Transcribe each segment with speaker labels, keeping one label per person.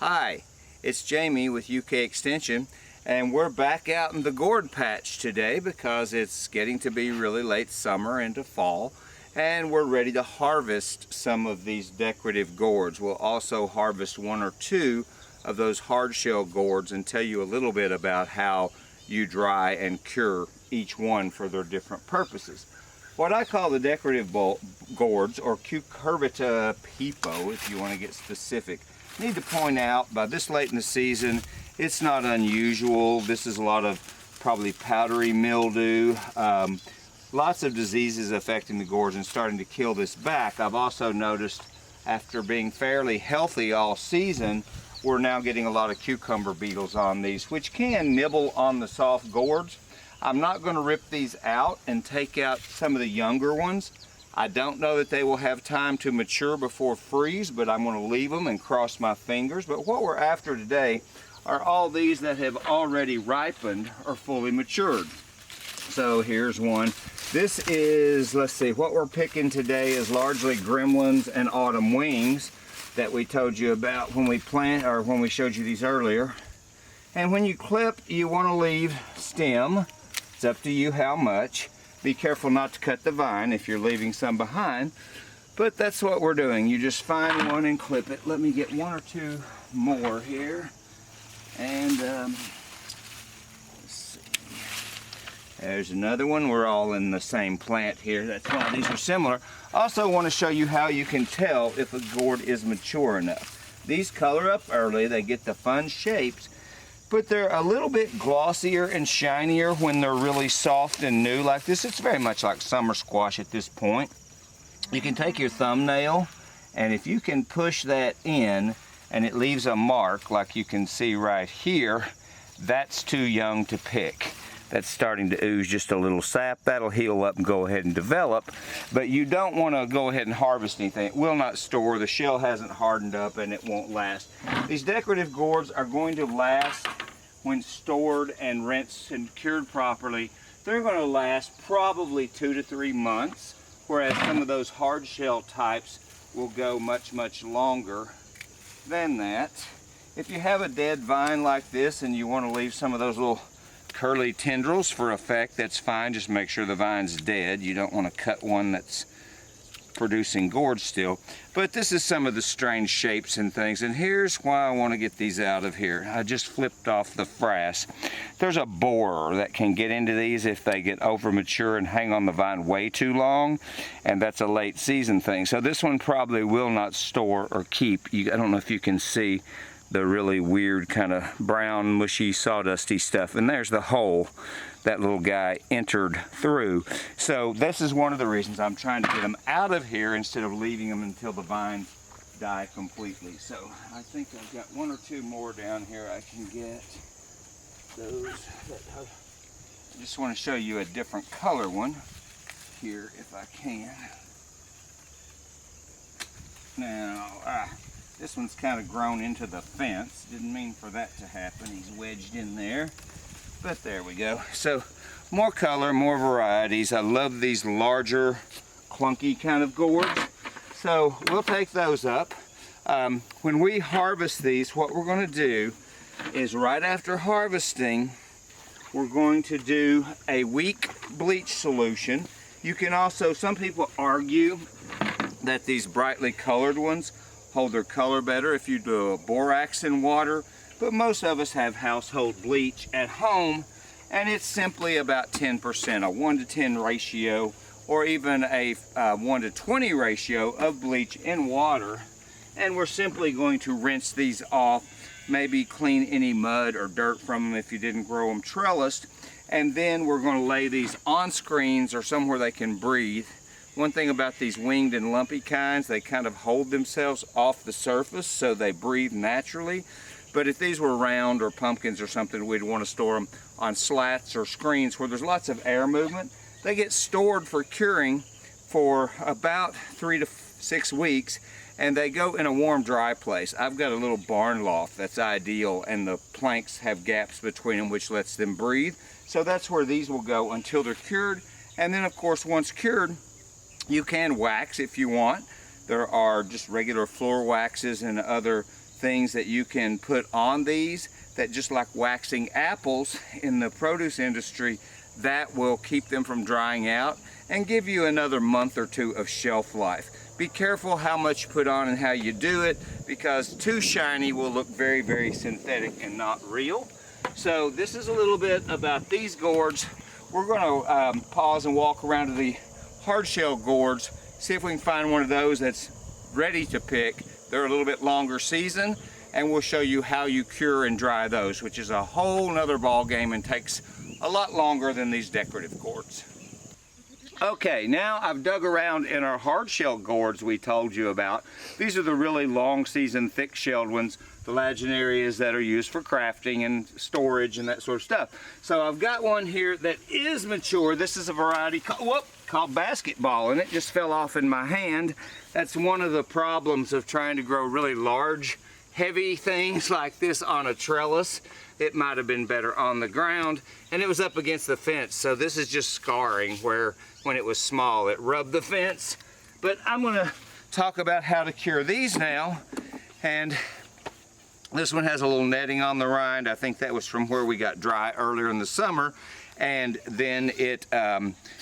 Speaker 1: Hi, it's Jamie with UK Extension, and we're back out in the gourd patch today because it's getting to be really late summer into fall, and we're ready to harvest some of these decorative gourds. We'll also harvest one or two of those hard shell gourds and tell you a little bit about how you dry and cure each one for their different purposes. What I call the decorative gourds, or Cucurbita pepo if you want to get specific, need to point out by this late in the season, it's not unusual. This is a lot of probably powdery mildew, lots of diseases affecting the gourds and starting to kill this back. I've also noticed after being fairly healthy all season, we're now getting a lot of cucumber beetles on these, which can nibble on the soft gourds. I'm not going to rip these out and take out some of the younger ones. I don't know that they will have time to mature before freeze, but I'm going to leave them and cross my fingers. But what we're after today are all these that have already ripened or fully matured. So here's one. This is, let's see, what we're picking today is largely gremlins and autumn wings that we told you about when we when we showed you these earlier. And when you clip, you want to leave stem. It's up to you how much. Be careful not to cut the vine if you're leaving some behind, but that's what we're doing. You just find one and clip it. Let me get one or two more here. And let's see. There's another one. We're all in the same plant here. That's why these are similar. Also want to show you how you can tell if a gourd is mature enough. These color up early. They get the fun shapes, but they're a little bit glossier and shinier when they're really soft and new like this. It's very much like summer squash at this point. You can take your thumbnail, and if you can push that in and it leaves a mark like you can see right here, that's too young to pick. That's starting to ooze just a little sap. That'll heal up and go ahead and develop, but you don't want to go ahead and harvest anything. It will not store. The shell hasn't hardened up and it won't last. These decorative gourds are going to last when stored and rinsed and cured properly. They're going to last probably 2 to 3 months, whereas some of those hard shell types will go much, much longer than that. If you have a dead vine like this and you want to leave some of those little curly tendrils for effect, that's fine. Just make sure the vine's dead. You don't want to cut one that's producing gourds still. But this is some of the strange shapes and things, and here's why I want to get these out of here. I just flipped off the frass. There's a borer that can get into these if they get over mature and hang on the vine way too long, and that's a late season thing. So this one probably will not store or keep. I don't know if you can see the really weird kind of brown, mushy, sawdusty stuff. And there's the hole that little guy entered through. So this is one of the reasons I'm trying to get them out of here instead of leaving them until the vines die completely. So I think I've got one or two more down here I can get. Those that I just want to show you a different color one here if I can. Now, this one's kind of grown into the fence. Didn't mean for that to happen. He's wedged in there. But there we go. So more color, more varieties. I love these larger, clunky kind of gourds. So we'll take those up. When we harvest these, what we're going to do is right after harvesting, we're going to do a weak bleach solution. You can also, some people argue that these brightly colored ones hold their color better if you do a borax in water, but most of us have household bleach at home, and it's simply about 10%, a 1 to 10 ratio, or even a 1 to 20 ratio of bleach in water. And we're simply going to rinse these off, maybe clean any mud or dirt from them if you didn't grow them trellised, and then we're going to lay these on screens or somewhere they can breathe. One thing about these winged and lumpy kinds, they kind of hold themselves off the surface so they breathe naturally. But if these were round or pumpkins or something, we'd want to store them on slats or screens where there's lots of air movement. They get stored for curing for about 3 to 6 weeks, and they go in a warm, dry place. I've got a little barn loft that's ideal, and the planks have gaps between them, which lets them breathe. So that's where these will go until they're cured. And then, of course, once cured, you can wax if you want. There are just regular floor waxes and other things that you can put on these that, just like waxing apples in the produce industry, that will keep them from drying out and give you another month or two of shelf life. Be careful how much you put on and how you do it, because too shiny will look very, very synthetic and not real. So this is a little bit about these gourds. We're going to pause and walk around to the hard shell gourds, see if we can find one of those that's ready to pick. They're a little bit longer season, and we'll show you how you cure and dry those, which is a whole nother ball game and takes a lot longer than these decorative gourds. Okay, now I've dug around in our hard shell gourds we told you about. These are the really long season, thick shelled ones, the laginarias that are used for crafting and storage and that sort of stuff. So I've got one here that is mature. This is a variety called basketball, and it just fell off in my hand. That's one of the problems of trying to grow really large, heavy things like this on a trellis. It might have been better on the ground, and it was up against the fence, so this is just scarring where when it was small it rubbed the fence. But I'm going to talk about how to cure these now, and this one has a little netting on the rind. I think that was from where we got dry earlier in the summer, and then it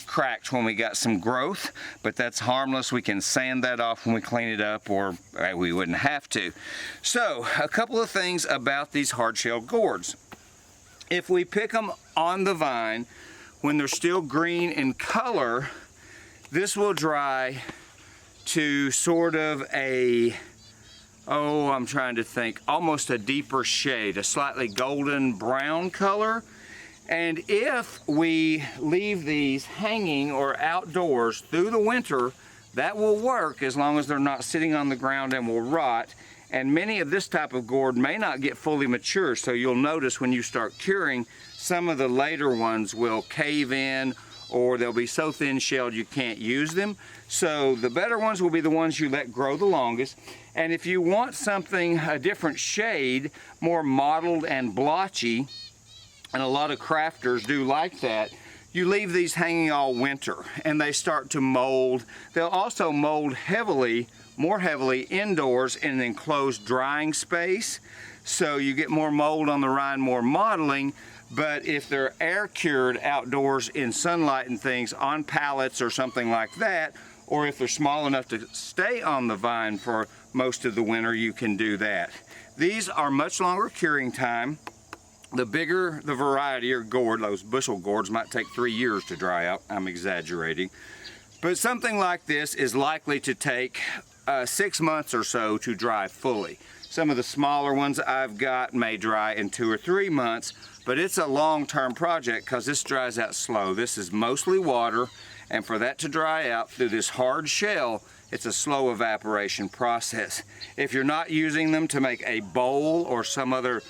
Speaker 1: cracked when we got some growth, but that's harmless. We can sand that off when we clean it up, or we wouldn't have to. So a couple of things about these hard-shelled gourds. If we pick them on the vine when they're still green in color, this will dry to sort of a, I'm trying to think, almost a deeper shade, a slightly golden brown color. And if we leave these hanging or outdoors through the winter, that will work as long as they're not sitting on the ground and will rot. And many of this type of gourd may not get fully mature, so you'll notice when you start curing, some of the later ones will cave in, or they'll be so thin shelled you can't use them. So the better ones will be the ones you let grow the longest. And if you want something a different shade, more mottled and blotchy, and a lot of crafters do like that, you leave these hanging all winter and they start to mold. They'll also mold heavily, more heavily indoors in an enclosed drying space. So you get more mold on the rind, more mottling. But if they're air cured outdoors in sunlight and things on pallets or something like that, or if they're small enough to stay on the vine for most of the winter, you can do that. These are much longer curing time. The bigger the variety or gourd, those bushel gourds might take 3 years to dry out. I'm exaggerating. But something like this is likely to take 6 months or so to dry fully. Some of the smaller ones I've got may dry in 2 or 3 months, but it's a long-term project because this dries out slow. This is mostly water, and for that to dry out through this hard shell, it's a slow evaporation process. If you're not using them to make a bowl or some other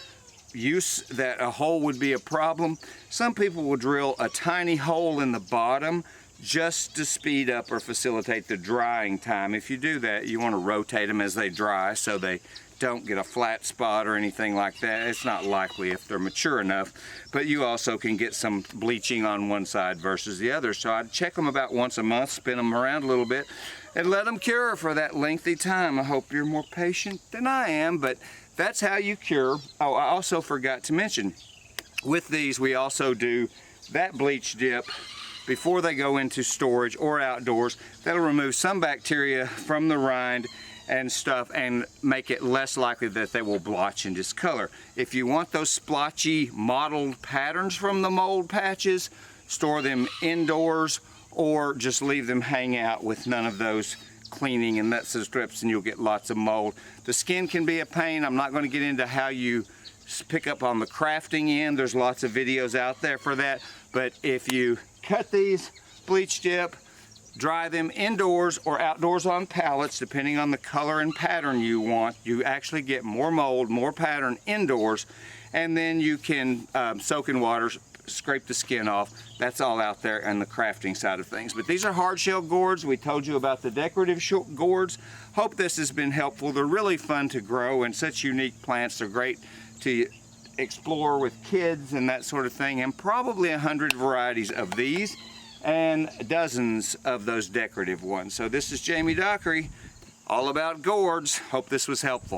Speaker 1: use that a hole would be a problem, some people will drill a tiny hole in the bottom just to speed up or facilitate the drying time. If you do that, you want to rotate them as they dry so they don't get a flat spot or anything like that. It's not likely if they're mature enough, but you also can get some bleaching on one side versus the other. So I'd check them about once a month, spin them around a little bit, and let them cure for that lengthy time. I hope you're more patient than I am, but that's how you cure. Oh, I also forgot to mention, with these we also do that bleach dip before they go into storage or outdoors. That'll remove some bacteria from the rind and stuff and make it less likely that they will blotch and discolor. If you want those splotchy mottled patterns from the mold patches, store them indoors or just leave them hang out with none of those cleaning and that sort of strips, and you'll get lots of mold. The skin can be a pain. I'm not going to get into how you pick up on the crafting end. There's lots of videos out there for that. But if you cut these, bleach dip, dry them indoors or outdoors on pallets, depending on the color and pattern you want, you actually get more mold, more pattern indoors, and then you can soak in water, scrape the skin off. That's all out there on the crafting side of things. But these are hard shell gourds. We told you about the decorative gourds. Hope this has been helpful. They're really fun to grow and such unique plants. They're great to explore with kids and that sort of thing, and probably 100 varieties of these and dozens of those decorative ones. So this is Jamie Dockery, all about gourds. Hope this was helpful.